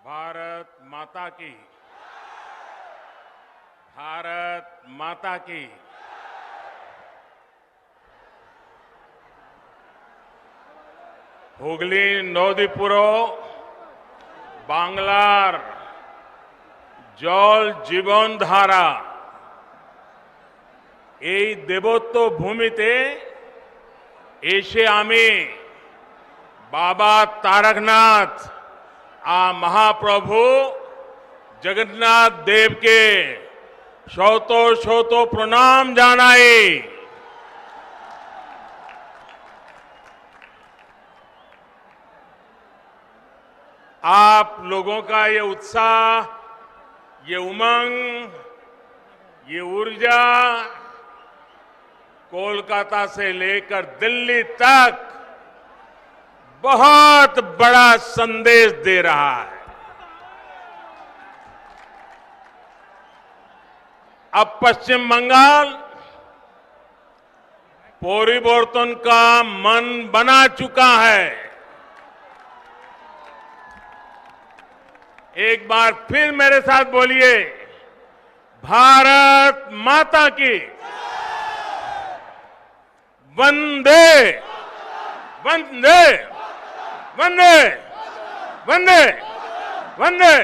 भारत माता की, भारत माता की। হুগলি নদীপুর বাংলার জল জীবনধারা এই দেবত্ব ভূমিতে এসে আমি বাবা তারকনাথ महाप्रभु जगन्नाथ देव के शत शत प्रणाम जानाई। आप लोगों का ये उत्साह, ये उमंग, ये ऊर्जा कोलकाता से लेकर दिल्ली तक बहुत बड़ा संदेश दे रहा है। अब पश्चिम बंगाल परिवर्तन का मन बना चुका है। एक बार फिर मेरे साथ बोलिए, भारत माता की वंदे वंदे वंदे वंदे वंदे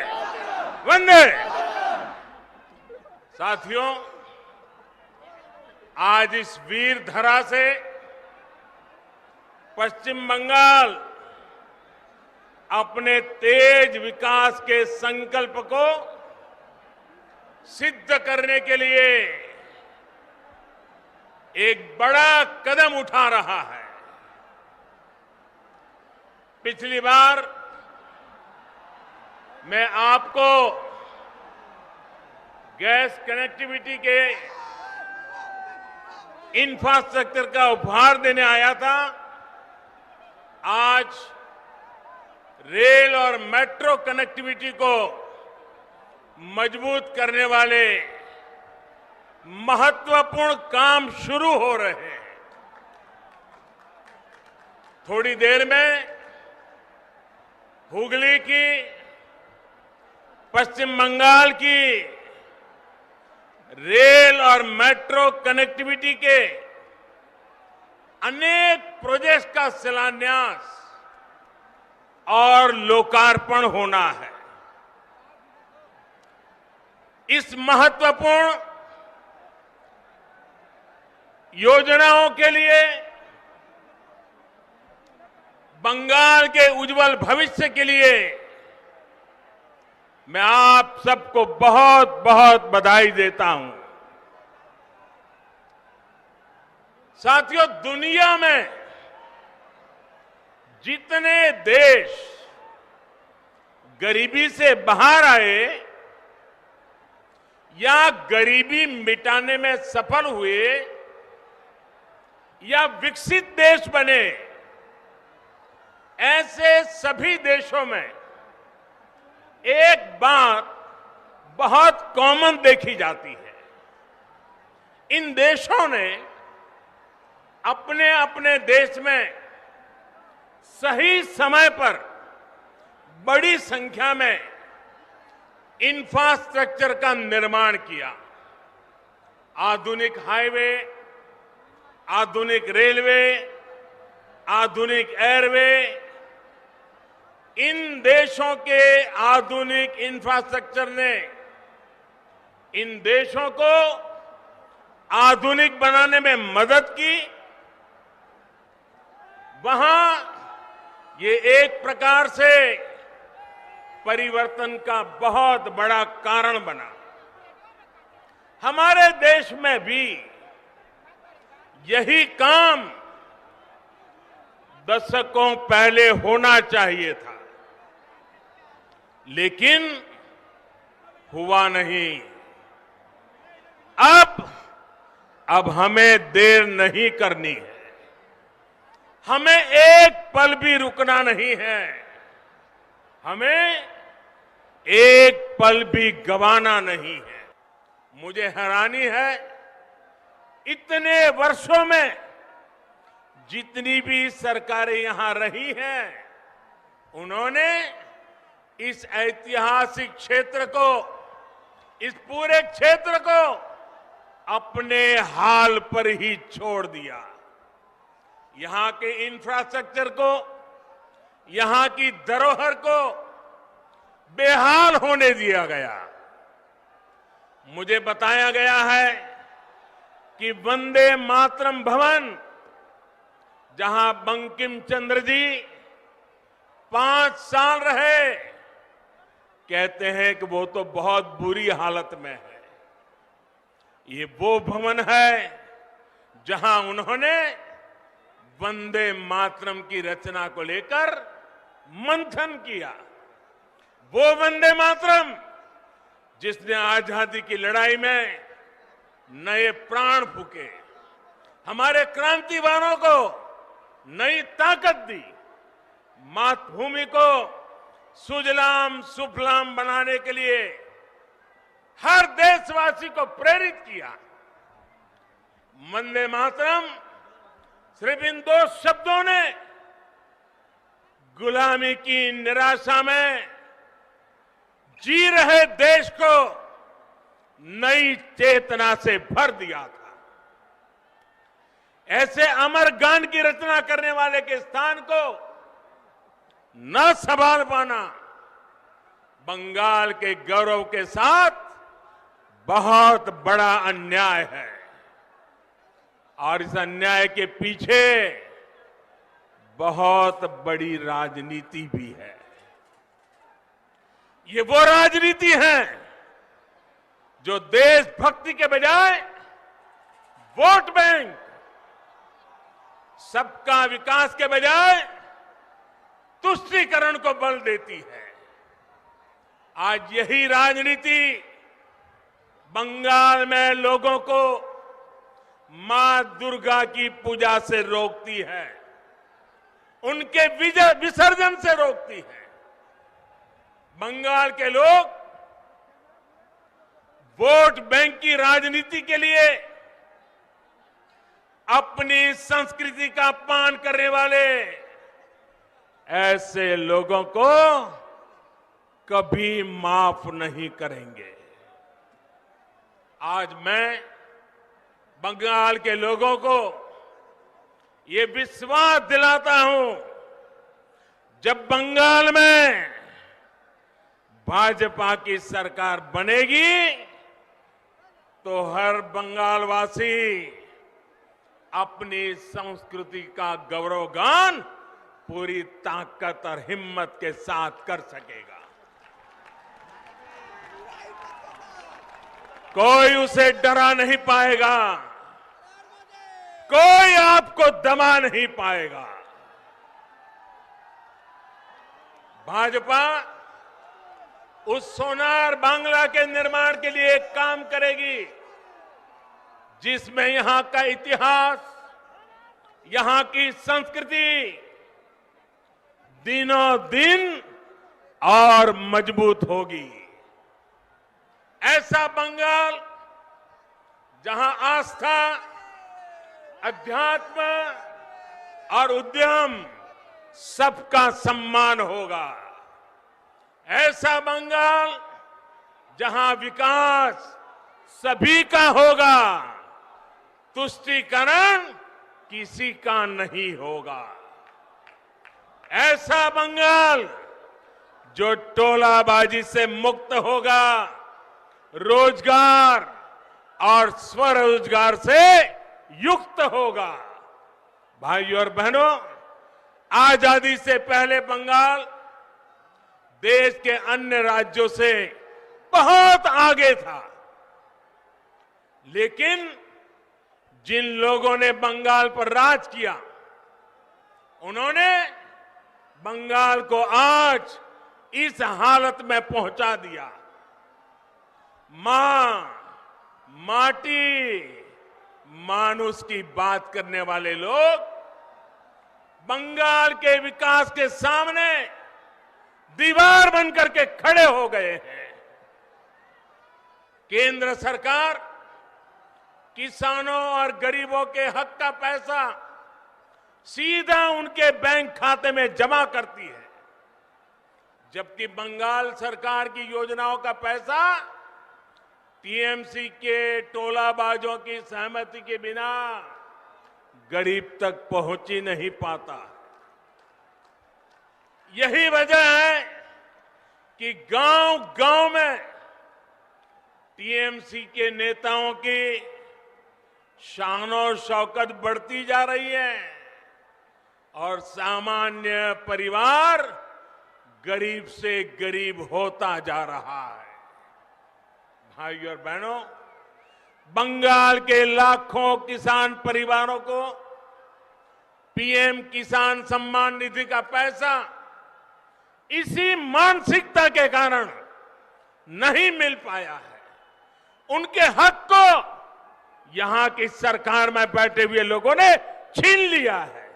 वंदे। साथियों, आज इस वीर धरा से पश्चिम बंगाल अपने तेज विकास के संकल्प को सिद्ध करने के लिए एक बड़ा कदम उठा रहा है। पिछली बार मैं आपको गैस कनेक्टिविटी के इंफ्रास्ट्रक्चर का उपहार देने आया था। आज रेल और मेट्रो कनेक्टिविटी को मजबूत करने वाले महत्वपूर्ण काम शुरू हो रहे हैं। थोड़ी देर में हुगली की, पश्चिम बंगाल की रेल और मेट्रो कनेक्टिविटी के अनेक प्रोजेक्ट्स का शिलान्यास और लोकार्पण होना है। इस महत्वपूर्ण योजनाओं के लिए, बंगाल के उज्जवल भविष्य के लिए मैं आप सबको बहुत बहुत बधाई देता हूं। साथियों, दुनिया में जितने देश गरीबी से बाहर आए या गरीबी मिटाने में सफल हुए या विकसित देश बने, ऐसे सभी देशों में एक बात बहुत कॉमन देखी जाती है। इन देशों ने अपने अपने देश में सही समय पर बड़ी संख्या में इंफ्रास्ट्रक्चर का निर्माण किया। आधुनिक हाईवे, आधुनिक रेलवे, आधुनिक एयरवे। इन देशों के आधुनिक इंफ्रास्ट्रक्चर ने इन देशों को आधुनिक बनाने में मदद की। वहां ये एक प्रकार से परिवर्तन का बहुत बड़ा कारण बना। हमारे देश में भी यही काम दशकों पहले होना चाहिए था, लेकिन हुआ नहीं। अब हमें देर नहीं करनी है। हमें एक पल भी रुकना नहीं है। हमें एक पल भी गंवाना नहीं है। मुझे हैरानी है, इतने वर्षों में जितनी भी सरकारें यहां रही हैं, उन्होंने इस ऐतिहासिक क्षेत्र को, इस पूरे क्षेत्र को अपने हाल पर ही छोड़ दिया। यहां के इंफ्रास्ट्रक्चर को, यहां की धरोहर को बेहाल होने दिया गया। मुझे बताया गया है कि वंदे मातरम भवन, जहां बंकिम चंद्र जी 5 साल रहे, कहते हैं कि वो तो बहुत बुरी हालत में है। ये वो भवन है जहां उन्होंने वंदे मातरम की रचना को लेकर मंथन किया। वो वंदे मातरम जिसने आजादी की लड़ाई में नए प्राण फूके, हमारे क्रांतिवानों को नई ताकत दी, मातृभूमि को सुजलाम सुफलाम बनाने के लिए हर देशवासी को प्रेरित किया। वंदे मातरम सिर्फ इन 2 शब्दों ने गुलामी की निराशा में जी रहे देश को नई चेतना से भर दिया था। ऐसे अमर गान की रचना करने वाले के स्थान को न संभाल पाना बंगाल के गौरव के साथ बहुत बड़ा अन्याय है। और इस अन्याय के पीछे बहुत बड़ी राजनीति भी है। ये वो राजनीति है जो देशभक्ति के बजाय वोट बैंक, सबका विकास के बजाय तुष्टीकरण को बल देती है। आज यही राजनीति बंगाल में लोगों को मां दुर्गा की पूजा से रोकती है, उनके विसर्जन से रोकती है। बंगाल के लोग वोट बैंक की राजनीति के लिए अपनी संस्कृति का अपमान करने वाले ऐसे लोगों को कभी माफ नहीं करेंगे। आज मैं बंगाल के लोगों को ये विश्वास दिलाता हूं, जब बंगाल में भाजपा की सरकार बनेगी तो हर बंगालवासी अपनी संस्कृति का गौरवगान पूरी ताकत और हिम्मत के साथ कर सकेगा। कोई उसे डरा नहीं पाएगा, कोई आपको दबा नहीं पाएगा। भाजपा उस सोनार बांग्ला के निर्माण के लिए एक काम करेगी जिसमें यहां का इतिहास, यहां की संस्कृति दिनों दिन और मजबूत होगी। ऐसा बंगाल जहां आस्था, अध्यात्म और उद्यम सबका सम्मान होगा। ऐसा बंगाल जहां विकास सभी का होगा, तुष्टीकरण किसी का नहीं होगा। ऐसा बंगाल जो टोलाबाजी से मुक्त होगा, रोजगार और स्वरोजगार से युक्त होगा। भाइयों और बहनों, आजादी से पहले बंगाल देश के अन्य राज्यों से बहुत आगे था, लेकिन जिन लोगों ने बंगाल पर राज किया, उन्होंने बंगाल को आज इस हालत में पहुंचा दिया। मां, माटी, मानुष की बात करने वाले लोग बंगाल के विकास के सामने दीवार बनकर के खड़े हो गए हैं। केंद्र सरकार किसानों और गरीबों के हक का पैसा सीधा उनके बैंक खाते में जमा करती है, जबकि बंगाल सरकार की योजनाओं का पैसा टीएमसी के टोलाबाजों की सहमति के बिना गरीब तक पहुंच ही नहीं पाता। यही वजह है कि गांव-गांव में टीएमसी के नेताओं की शान और शौकत बढ़ती जा रही है और सामान्य परिवार गरीब से गरीब होता जा रहा है। भाइयों और बहनों, बंगाल के लाखों किसान परिवारों को पीएम किसान सम्मान निधि का पैसा इसी मानसिकता के कारण नहीं मिल पाया है। उनके हक को यहां की सरकार में बैठे हुए लोगों ने छीन लिया है।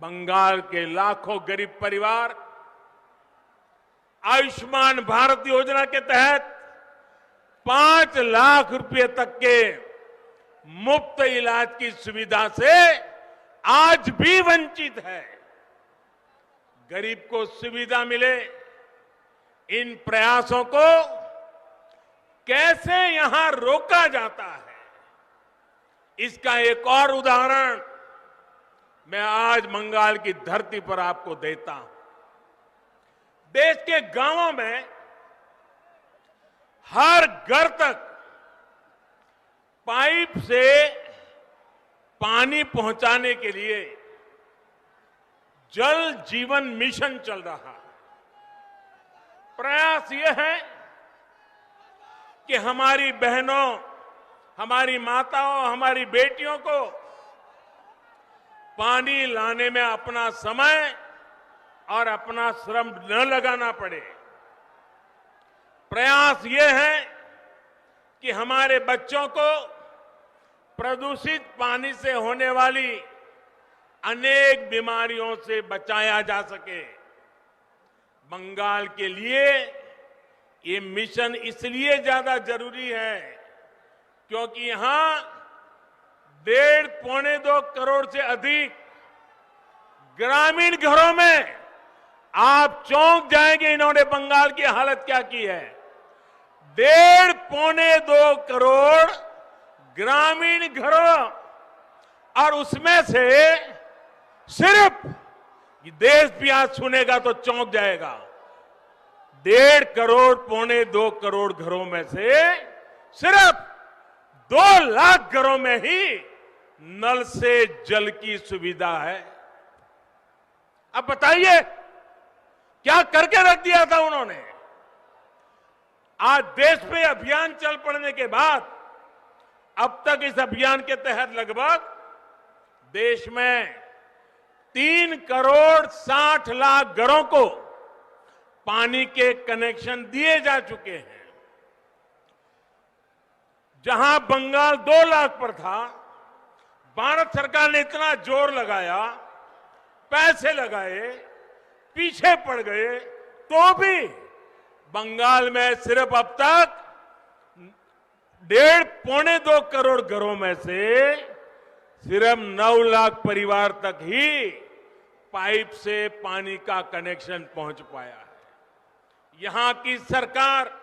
बंगाल के लाखों गरीब परिवार आयुष्मान भारत योजना के तहत 5 लाख रुपए तक के मुफ्त इलाज की सुविधा से आज भी वंचित है। गरीब को सुविधा मिले, इन प्रयासों को कैसे यहां रोका जाता है, इसका एक और उदाहरण मैं आज बंगाल की धरती पर आपको देता हूं। देश के गांवों में हर घर तक पाइप से पानी पहुंचाने के लिए जल जीवन मिशन चल रहा है। प्रयास यह है कि हमारी बहनों, हमारी माताओं, हमारी बेटियों को पानी लाने में अपना समय और अपना श्रम न लगाना पड़े। प्रयास ये है कि हमारे बच्चों को प्रदूषित पानी से होने वाली अनेक बीमारियों से बचाया जा सके। बंगाल के लिए ये मिशन इसलिए ज्यादा जरूरी है क्योंकि यहां 1.5-2 करोड़ से अधिक ग्रामीण घरों में, आप चौंक जाएंगे इन्होंने बंगाल की हालत क्या की है। 1.5-2 करोड़ ग्रामीण घरों, और उसमें से सिर्फ, देश भी आज सुनेगा तो चौंक जाएगा, 1.5 करोड़ 1.25-2 करोड़ घरों में से सिर्फ 2 लाख घरों में ही नल से जल की सुविधा है। अब बताइए क्या करके रख दिया था उन्होंने। आज देश में अभियान चल पड़ने के बाद अब तक इस अभियान के तहत लगभग देश में 3 करोड़ 60 लाख घरों को पानी के कनेक्शन दिए जा चुके हैं। जहां बंगाल 2 लाख पर था, भारत सरकार ने इतना जोर लगाया, पैसे लगाए, पीछे पड़ गए, तो भी बंगाल में सिर्फ अब तक 1.5-2 करोड़ घरों में से सिर्फ 9 लाख परिवार तक ही पाइप से पानी का कनेक्शन पहुंच पाया है। यहां की सरकार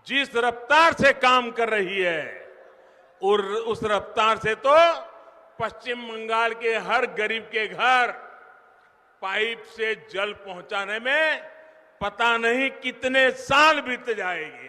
जिस रफ्तार से काम कर रही है और उस रफ्तार से तो पश्चिम बंगाल के हर गरीब के घर पाइप से जल पहुंचाने में पता नहीं कितने साल बीत जाएंगे।